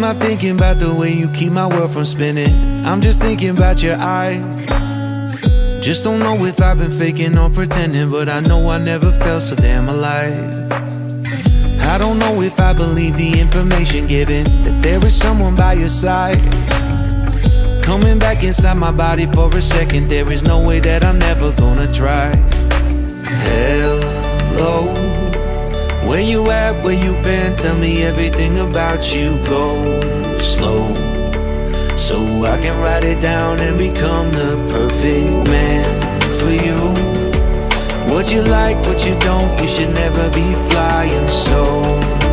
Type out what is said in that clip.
I'm not thinking about the way you keep my world from spinning. I'm just thinking about your eyes. Just don't know if I've been faking or pretending, but I know I never felt so damn alive. I don't know if I believe the information given, that there is someone by your side. Coming back inside my body for a second, there is no way that I'm never gonna try. Hello, where you at, where you been? Tell me everything about you. Go slow, so I can write it down and become the perfect man for you. What you like, what you don't, you should never be flying solo.